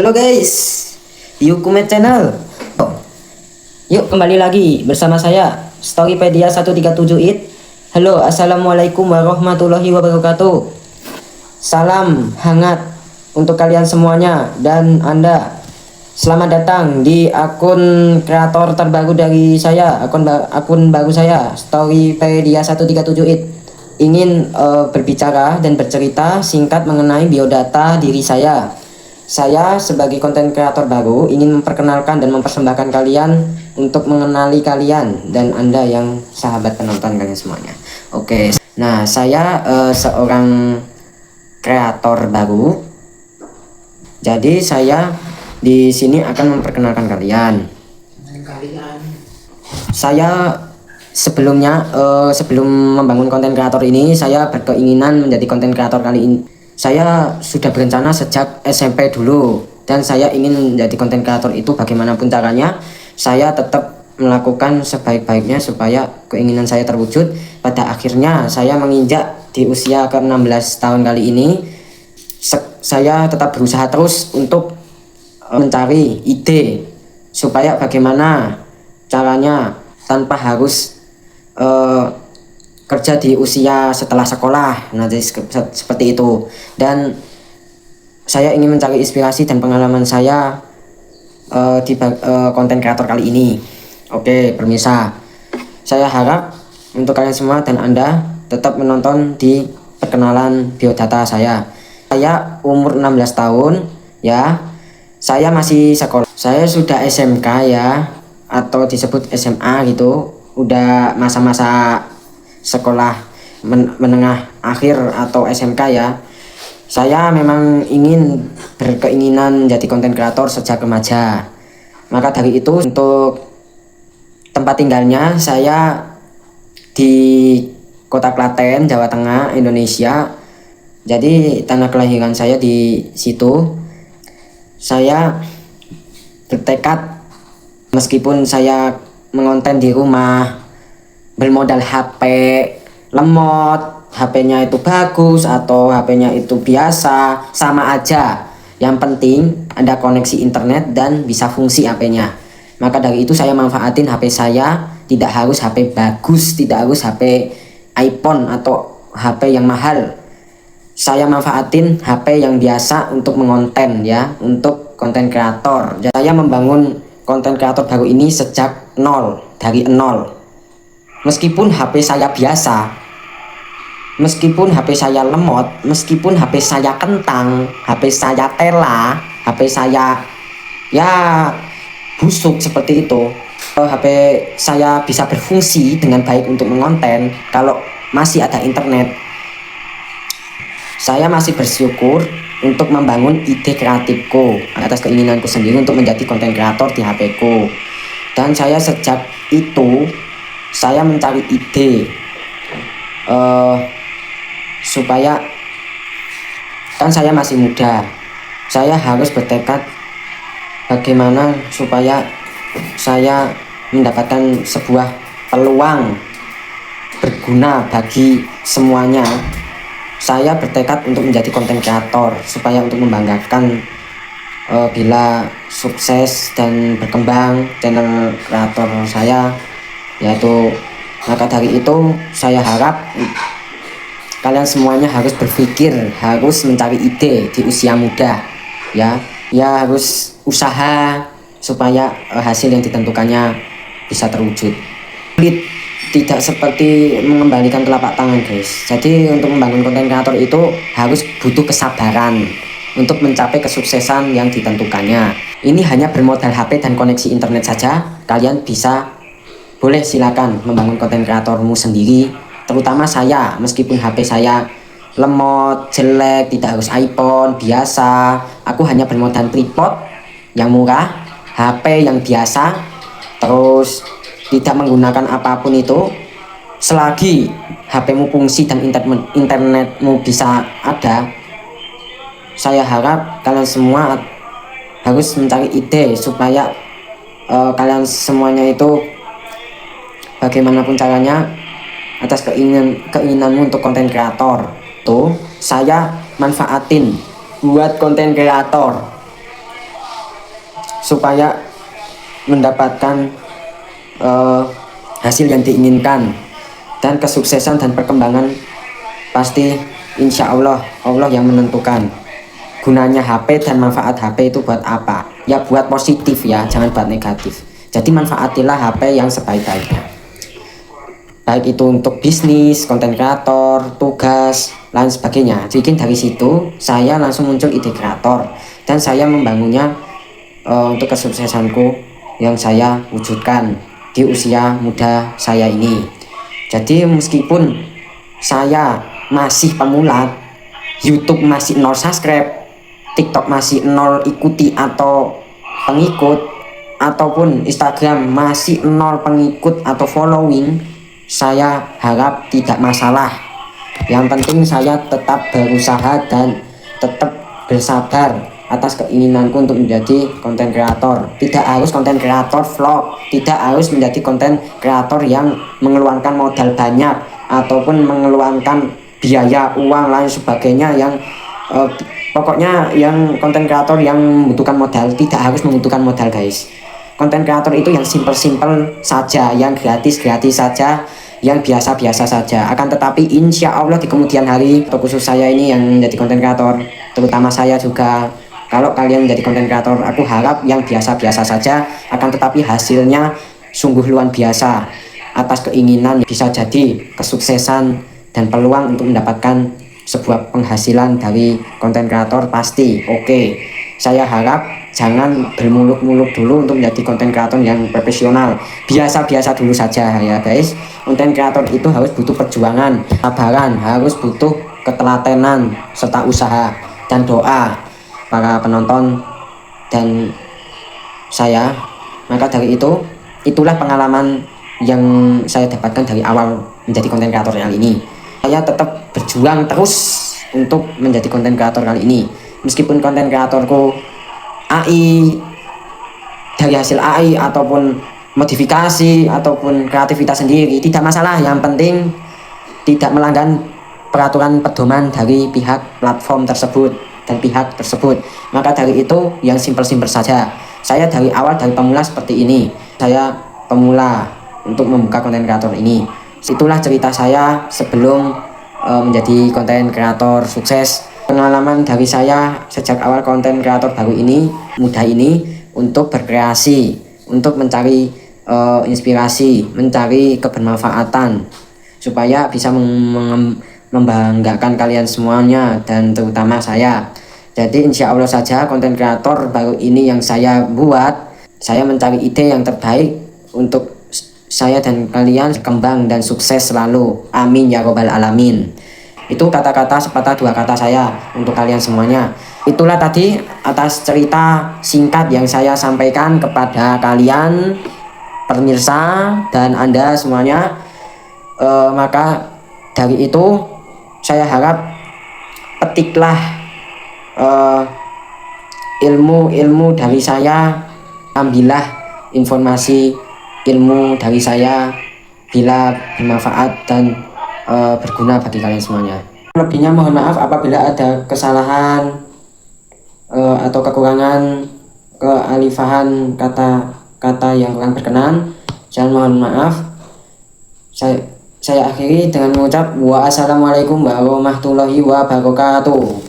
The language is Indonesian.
Halo guys, Yukumet Channel. Oh, yuk kembali lagi bersama saya Storypedia 137 It. Halo, assalamualaikum warahmatullahi wabarakatuh. Salam hangat untuk kalian semuanya dan Anda. Selamat datang di akun kreator terbaru dari saya, akun baru saya Storypedia 137 It. Ingin berbicara dan bercerita singkat mengenai biodata diri saya. Saya sebagai konten kreator baru ingin memperkenalkan dan mempersembahkan kalian untuk mengenali kalian dan Anda yang sahabat penonton kalian semuanya. Oke, nah saya seorang kreator baru. Jadi saya di sini akan memperkenalkan kalian. Saya sebelumnya sebelum membangun konten kreator ini, saya berkeinginan menjadi konten kreator kali ini. Saya sudah berencana sejak SMP dulu dan saya ingin menjadi konten kreator itu bagaimanapun caranya saya tetap melakukan sebaik-baiknya supaya keinginan saya terwujud. Pada akhirnya saya menginjak di usia ke-16 tahun kali ini. Saya tetap berusaha terus untuk mencari ide supaya bagaimana caranya tanpa harus kerja di usia setelah sekolah, nah jadi seperti itu. Dan saya ingin mencari inspirasi dan pengalaman saya di konten kreator kali ini. Oke, permisa. Saya harap untuk kalian semua dan Anda tetap menonton di perkenalan biodata saya. Saya umur 16 tahun ya. Saya masih sekolah. Saya sudah SMK ya, atau disebut SMA gitu. Udah masa-masa sekolah menengah akhir atau SMK ya. Saya memang berkeinginan jadi konten kreator sejak remaja. Maka dari itu untuk tempat tinggalnya saya di Kota Klaten, Jawa Tengah, Indonesia. Jadi tanah kelahiran saya di situ. Saya bertekad meskipun saya mengonten di rumah bermodal HP lemot, HP-nya itu bagus atau HP-nya itu biasa, sama aja. Yang penting ada koneksi internet dan bisa fungsi HP-nya. Maka dari itu saya manfaatin HP saya, tidak harus HP bagus, tidak harus HP iPhone atau HP yang mahal. Saya manfaatin HP yang biasa untuk mengonten ya, untuk konten kreator. Saya membangun konten kreator baru ini sejak nol, dari nol. Meskipun HP saya biasa, meskipun HP saya lemot, meskipun HP saya kentang, HP saya tela, HP saya ya busuk seperti itu, HP saya bisa berfungsi dengan baik untuk mengonten. Kalau masih ada internet, saya masih bersyukur untuk membangun ide kreatifku atas keinginanku sendiri untuk menjadi konten kreator di HP-ku. Dan saya sejak itu saya mencari ide supaya, kan saya masih muda, saya harus bertekad bagaimana supaya saya mendapatkan sebuah peluang berguna bagi semuanya. Saya bertekad untuk menjadi konten kreator supaya untuk membanggakan bila sukses dan berkembang channel kreator saya, yaitu. Maka dari itu saya harap kalian semuanya harus berpikir, harus mencari ide di usia muda ya harus usaha supaya hasil yang ditentukannya bisa terwujud. Tidak seperti mengembalikan telapak tangan guys. Jadi untuk membangun konten kreator itu harus butuh kesabaran untuk mencapai kesuksesan yang ditentukannya. Ini hanya bermodal HP dan koneksi internet saja. Kalian boleh silakan membangun konten kreatormu sendiri. Terutama saya, meskipun HP saya lemot, jelek, tidak harus iPhone, biasa. Aku hanya bermodal tripod yang murah, HP yang biasa, terus tidak menggunakan apapun itu. Selagi HP-mu fungsi dan internetmu bisa ada, saya harap kalian semua harus mencari ide supaya kalian semuanya itu bagaimanapun caranya atas keinginanmu untuk konten kreator tuh saya manfaatin buat konten kreator. supaya mendapatkan hasil yang diinginkan, dan kesuksesan dan perkembangan pasti insya Allah yang menentukan. Gunanya HP dan manfaat HP itu buat apa? Ya buat positif ya, jangan buat negatif. Jadi manfaatilah HP yang sebaik-baiknya, baik itu untuk bisnis, konten kreator, tugas, lain sebagainya. Jadi dari situ saya langsung muncul ide kreator, dan saya membangunnya untuk kesuksesanku yang saya wujudkan di usia muda saya ini. Jadi meskipun saya masih pemula, YouTube masih 0 subscribe, TikTok masih 0 ikuti atau pengikut, ataupun Instagram masih 0 pengikut atau following, saya harap tidak masalah. Yang penting saya tetap berusaha dan tetap bersabar atas keinginanku untuk menjadi konten kreator. Tidak harus konten kreator vlog, tidak harus menjadi konten kreator yang mengeluarkan modal banyak ataupun mengeluarkan biaya uang lain sebagainya, yang pokoknya yang konten kreator yang membutuhkan modal. Tidak harus membutuhkan modal guys. Konten kreator itu yang simple-simple saja, yang gratis-gratis saja, yang biasa-biasa saja. Akan tetapi insya Allah di kemudian hari, atau khusus saya ini yang menjadi konten kreator, terutama saya juga, kalau kalian menjadi konten kreator, aku harap yang biasa-biasa saja, akan tetapi hasilnya sungguh luar biasa. Atas keinginan bisa jadi kesuksesan dan peluang untuk mendapatkan sebuah penghasilan dari konten kreator pasti oke. Saya harap jangan bermuluk-muluk dulu untuk menjadi konten kreator yang profesional. Biasa-biasa dulu saja ya guys. Konten kreator itu harus butuh perjuangan, sabaran, harus butuh ketelatenan serta usaha dan doa para penonton dan saya. Maka dari itu, itulah pengalaman yang saya dapatkan dari awal menjadi konten kreator kali ini. Saya tetap berjuang terus untuk menjadi konten kreator kali ini. Meskipun konten kreatorku AI, dari hasil AI ataupun modifikasi ataupun kreativitas sendiri, tidak masalah. Yang penting tidak melanggar peraturan pedoman dari pihak platform tersebut dan pihak tersebut. Maka dari itu yang simpel-simpel saja. Saya dari awal, dari pemula seperti ini. Saya pemula untuk membuka konten kreator ini. Itulah cerita saya sebelum menjadi konten kreator sukses. Pengalaman dari saya sejak awal konten kreator baru ini, muda ini, untuk berkreasi, untuk mencari inspirasi, mencari kebermanfaatan, supaya bisa membanggakan kalian semuanya dan terutama saya. Jadi insya Allah saja konten kreator baru ini yang saya buat, saya mencari ide yang terbaik untuk saya dan kalian berkembang dan sukses selalu. Amin ya robbal alamin. Itu kata-kata sepatah dua kata saya untuk kalian semuanya. Itulah tadi atas cerita singkat yang saya sampaikan kepada kalian pemirsa dan Anda semuanya. Maka dari itu saya harap petiklah ilmu-ilmu dari saya, ambillah informasi ilmu dari saya bila bermanfaat dan berguna bagi kalian semuanya. Lebihnya mohon maaf apabila ada kesalahan atau kekurangan, kealifahan kata-kata yang kurang berkenan. Jangan mohon maaf. Saya akhiri dengan mengucap wassalamualaikum warahmatullahi wabarakatuh.